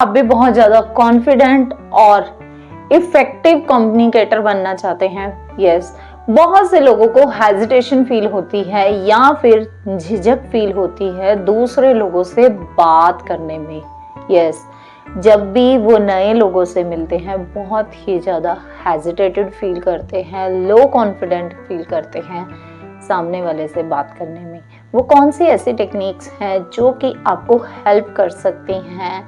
आप भी बहुत ज़्यादा कॉन्फिडेंट और इफेक्टिव कम्युनिकेटर बनना चाहते हैं, यस, बहुत से लोगों को हेजिटेशन फील होती है या फिर झिझक फील होती है दूसरे लोगों से बात करने में, यस, जब भी वो नए लोगों से मिलते हैं बहुत ही ज़्यादा हेजिटेटेड फील करते हैं, लो कॉन्फिडेंट फील करते हैं सामने वाले से बात करने में। वो कौन सी ऐसी टेक्निक्स हैं जो कि आपको हेल्प कर सकती हैं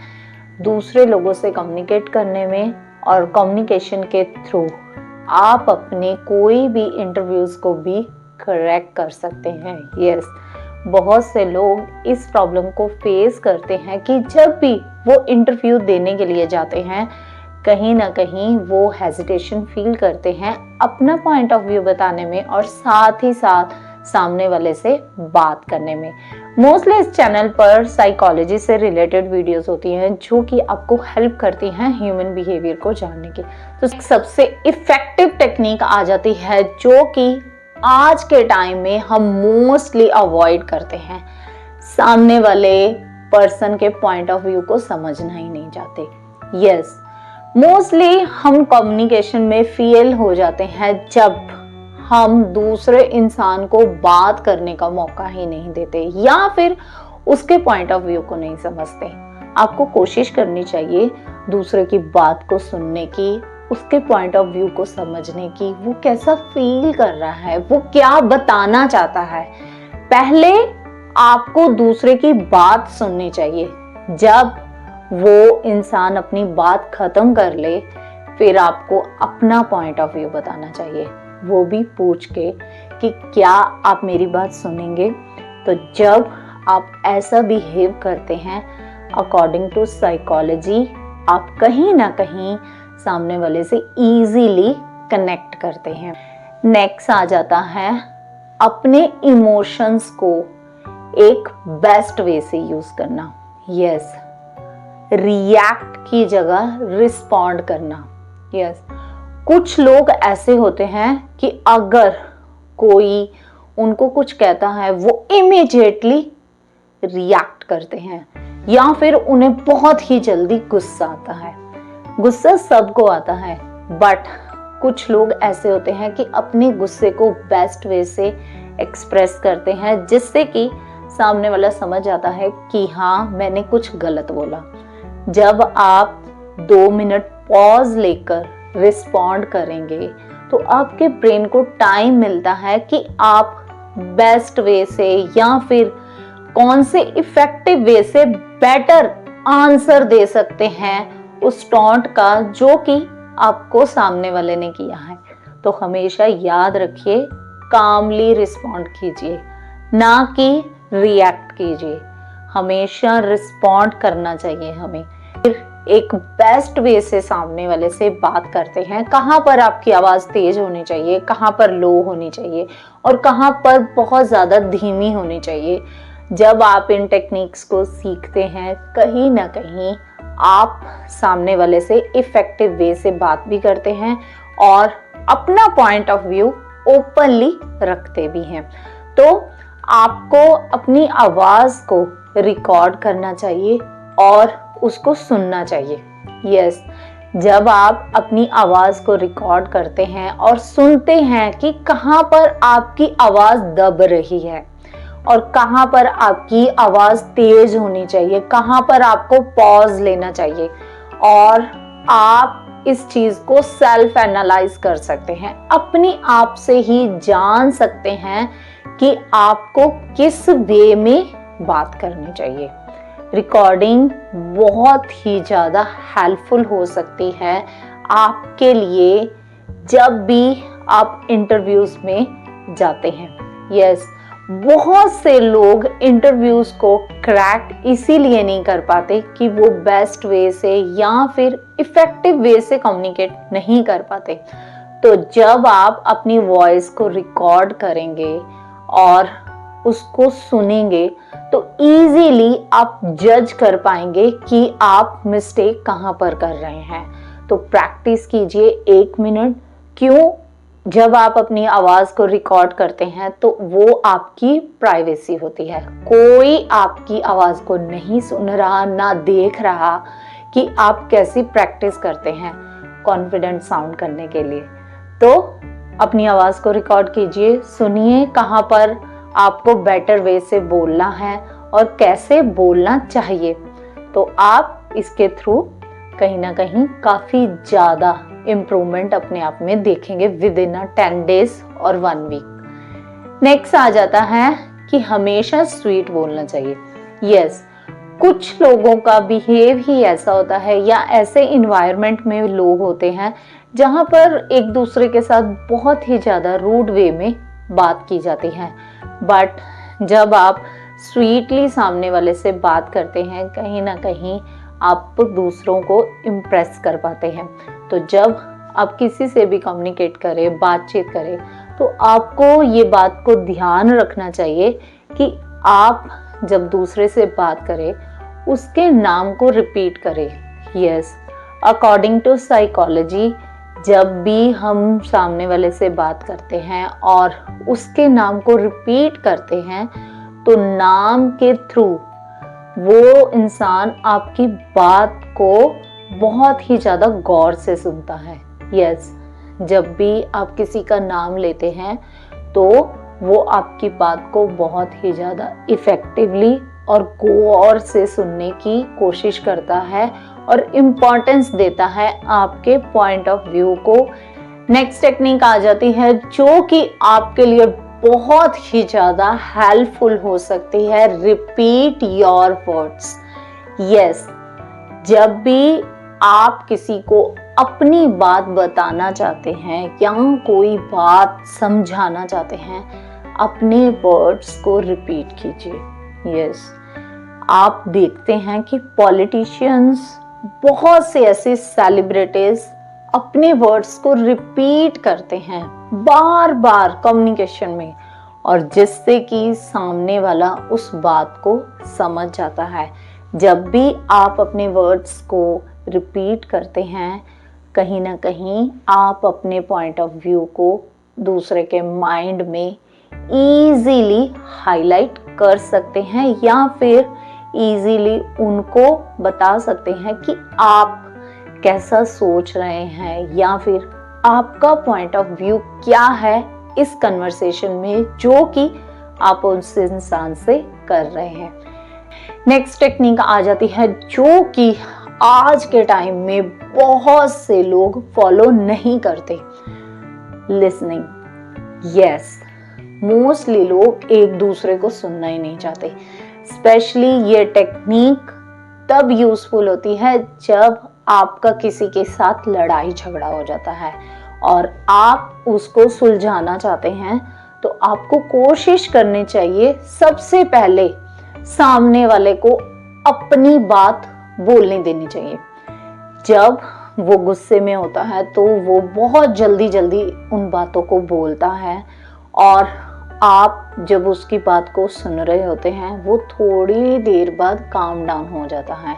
दूसरे लोगों से कम्युनिकेट करने में, और कम्युनिकेशन के थ्रू आप अपने कोई भी इंटरव्यूज को भी करेक्ट कर सकते हैं। यस, बहुत से लोग इस प्रॉब्लम को फेस करते हैं कि जब भी वो इंटरव्यू देने के लिए जाते हैं कहीं ना कहीं वो हेजिटेशन फील करते हैं अपना पॉइंट ऑफ व्यू बताने में और साथ ही साथ सामने वाले से बात करने में। मोस्टली इस चैनल पर साइकोलॉजी से रिलेटेड वीडियोस होती हैं जो कि आपको हेल्प करती हैं ह्यूमन बिहेवियर को जानने की। तो सबसे इफेक्टिव टेक्निक आ जाती है जो कि आज के टाइम में हम मोस्टली अवॉइड करते हैं, सामने वाले पर्सन के पॉइंट ऑफ व्यू को समझना ही नहीं चाहते। यस, मोस्टली हम कम्युनिकेशन में फेल हो जाते हैं जब हम दूसरे इंसान को बात करने का मौका ही नहीं देते या फिर उसके पॉइंट ऑफ व्यू को नहीं समझते। आपको कोशिश करनी चाहिए दूसरे की बात को सुनने की, उसके पॉइंट ऑफ व्यू को समझने की, वो कैसा फील कर रहा है, वो क्या बताना चाहता है। पहले आपको दूसरे की बात सुननी चाहिए। जब वो इंसान अपनी बात खत्म कर ले फिर आपको अपना पॉइंट ऑफ व्यू बताना चाहिए, वो भी पूछ के कि क्या आप मेरी बात सुनेंगे। तो जब आप ऐसा बिहेव करते हैं अकॉर्डिंग टू साइकोलॉजी आप कहीं ना कहीं सामने वाले से इजीली कनेक्ट करते हैं। नेक्स्ट आ जाता है अपने इमोशंस को एक बेस्ट वे से यूज करना। यस, रिएक्ट की जगह रिस्पॉन्ड करना। यस, कुछ लोग ऐसे होते हैं कि अगर कोई उनको कुछ कहता है वो इमीडिएटली रिएक्ट करते हैं या फिर उन्हें बहुत ही जल्दी गुस्सा आता है। गुस्सा सबको आता है, बट कुछ लोग ऐसे होते हैं कि अपने गुस्से को बेस्ट वे से एक्सप्रेस करते हैं जिससे कि सामने वाला समझ आता है कि हाँ मैंने कुछ गलत बोला। जब आप 2 मिनट पॉज लेकर रिस्पॉन्ड करेंगे तो आपके ब्रेन को टाइम मिलता है कि आप बेस्ट वे से या फिर कौन से इफेक्टिव वे से बेटर आंसर दे सकते हैं उस टॉन्ट का जो कि आपको सामने वाले ने किया है। तो हमेशा याद रखिए, कामली रिस्पॉन्ड कीजिए ना कि रिएक्ट कीजिए। हमेशा रिस्पॉन्ड करना चाहिए हमें। फिर एक बेस्ट वे से सामने वाले से बात करते हैं, कहाँ पर आपकी आवाज़ तेज होनी चाहिए, कहाँ पर लो होनी चाहिए और कहाँ पर बहुत ज़्यादा धीमी होनी चाहिए। जब आप इन टेक्निक्स को सीखते हैं कहीं ना कहीं आप सामने वाले से इफेक्टिव वे से बात भी करते हैं और अपना पॉइंट ऑफ व्यू ओपनली रखते भी हैं। तो आपको अपनी आवाज़ को रिकॉर्ड करना चाहिए और उसको सुनना चाहिए। यस, जब आप अपनी आवाज़ को रिकॉर्ड करते हैं और सुनते हैं कि कहाँ पर आपकी आवाज़ दब रही है और कहाँ पर आपकी आवाज़ तेज होनी चाहिए, कहाँ पर आपको पॉज लेना चाहिए, और आप इस चीज़ को सेल्फ एनालाइज कर सकते हैं, अपनी आप से ही जान सकते हैं कि आपको किस वे में बात करनी चाहिए। रिकॉर्डिंग बहुत ही ज़्यादा हेल्पफुल हो सकती है आपके लिए जब भी आप इंटरव्यूज में जाते हैं। यस, बहुत से लोग इंटरव्यूज को क्रैक इसीलिए नहीं कर पाते कि वो बेस्ट वे से या फिर इफेक्टिव वे से कम्युनिकेट नहीं कर पाते। तो जब आप अपनी वॉइस को रिकॉर्ड करेंगे और उसको सुनेंगे तो इजीली आप जज कर पाएंगे कि आप मिस्टेक कहाँ पर कर रहे हैं। तो प्रैक्टिस कीजिए 1 मिनट। क्यों? जब आप अपनी आवाज़ को रिकॉर्ड करते हैं तो वो आपकी प्राइवेसी होती है, कोई आपकी आवाज़ को नहीं सुन रहा ना देख रहा कि आप कैसी प्रैक्टिस करते हैं कॉन्फिडेंट साउंड करने के लिए। तो अपनी आवाज़ को रिकॉर्ड कीजिए, सुनिए कहाँ पर आपको बेटर वे से बोलना है और कैसे बोलना चाहिए। तो आप इसके थ्रू कहीं ना कहीं काफ़ी ज़्यादा इम्प्रूवमेंट अपने आप में देखेंगे विद इन 10 डेज और 1 वीक। नेक्स्ट आ जाता है कि हमेशा स्वीट बोलना चाहिए। यस, कुछ लोगों का बिहेव ही ऐसा होता है या ऐसे इन्वायरमेंट में लोग होते हैं जहाँ पर एक दूसरे के साथ बहुत ही ज़्यादा रूड वे में बात की जाती है। बट जब आप स्वीटली सामने वाले से बात करते हैं, कहीं ना कहीं आप दूसरों को इम्प्रेस कर पाते हैं। तो जब आप किसी से भी कम्युनिकेट करें, बातचीत करें, तो आपको ये बात को ध्यान रखना चाहिए कि आप जब दूसरे से बात करें उसके नाम को रिपीट करें। यस, अकॉर्डिंग टू साइकोलॉजी, जब भी हम सामने वाले से बात करते हैं और उसके नाम को रिपीट करते हैं तो नाम के थ्रू वो इंसान आपकी बात को बहुत ही ज़्यादा गौर से सुनता है। यस, जब भी आप किसी का नाम लेते हैं तो वो आपकी बात को बहुत ही ज़्यादा इफ़ेक्टिवली और गौर से सुनने की कोशिश करता है और इम्पोर्टेंस देता है आपके पॉइंट ऑफ व्यू को। नेक्स्ट टेक्निक आ जाती है जो कि आपके लिए बहुत ही ज़्यादा हेल्पफुल हो सकती है, रिपीट योर वर्ड्स। यस, जब भी आप किसी को अपनी बात बताना चाहते हैं या कोई बात समझाना चाहते हैं, अपने वर्ड्स को रिपीट कीजिए। यस, आप देखते हैं कि पॉलिटिशियंस, बहुत से ऐसे सेलिब्रिटीज अपने वर्ड्स को रिपीट करते हैं बार बार कम्युनिकेशन में, और जिससे कि सामने वाला उस बात को समझ जाता है। जब भी आप अपने वर्ड्स को रिपीट करते हैं, कहीं ना कहीं आप अपने पॉइंट ऑफ व्यू को दूसरे के माइंड में इजीली हाईलाइट कर सकते हैं या फिर इजीली उनको बता सकते हैं कि आप कैसा सोच रहे हैं या फिर आपका पॉइंट ऑफ व्यू क्या है इस कन्वर्सेशन में जो कि आप उस इंसान से कर रहे हैं। नेक्स्ट टेक्निक आ जाती है जो कि आज के टाइम में बहुत से लोग फॉलो नहीं करते, लिसनिंग। यस, मोस्टली लोग एक दूसरे को सुनना ही नहीं चाहते। स्पेशली ये टेक्निक तब यूजफुल होती है जब आपका किसी के साथ लड़ाई झगड़ा हो जाता है और आप उसको सुलझाना चाहते हैं, तो आपको कोशिश करनी चाहिए सबसे पहले सामने वाले को अपनी बात बोलने देनी चाहिए। जब वो गुस्से में होता है तो वो बहुत जल्दी जल्दी उन बातों को बोलता है और आप जब उसकी बात को सुन रहे होते हैं वो थोड़ी देर बाद काम डाउन हो जाता है,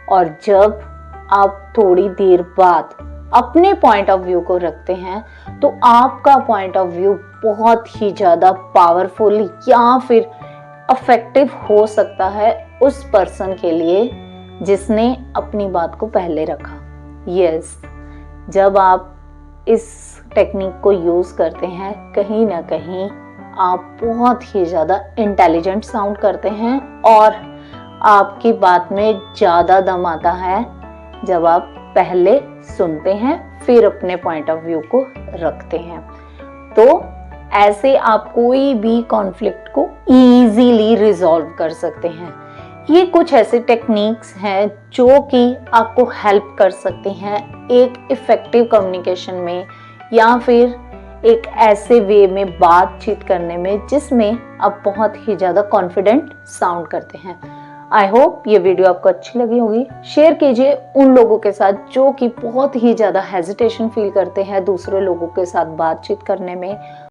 और जब आप थोड़ी देर बाद अपने पॉइंट ऑफ व्यू को रखते हैं तो आपका पॉइंट ऑफ व्यू बहुत ही ज़्यादा पावरफुल या फिर अफेक्टिव हो सकता है उस पर्सन के लिए जिसने अपनी बात को पहले रखा। यस, जब आप इस टेक्निक को यूज़ करते हैं, कहीं ना कहीं आप बहुत ही ज़्यादा इंटेलिजेंट साउंड करते हैं और आपकी बात में ज़्यादा दम आता है जब आप पहले सुनते हैं फिर अपने पॉइंट ऑफ व्यू को रखते हैं। तो ऐसे आप कोई भी कॉन्फ्लिक्ट को इजीली रिजॉल्व कर सकते हैं। ये कुछ ऐसे टेक्निक्स हैं जो कि आपको हेल्प कर सकते हैं एक इफ़ेक्टिव कम्युनिकेशन में या फिर एक ऐसे वे में बातचीत करने में जिसमें आप बहुत ही ज़्यादा कॉन्फिडेंट साउंड करते हैं। आई होप ये वीडियो आपको अच्छी लगी होगी। शेयर कीजिए उन लोगों के साथ जो कि बहुत ही ज़्यादा हेजिटेशन फील करते हैं दूसरे लोगों के साथ बातचीत करने में।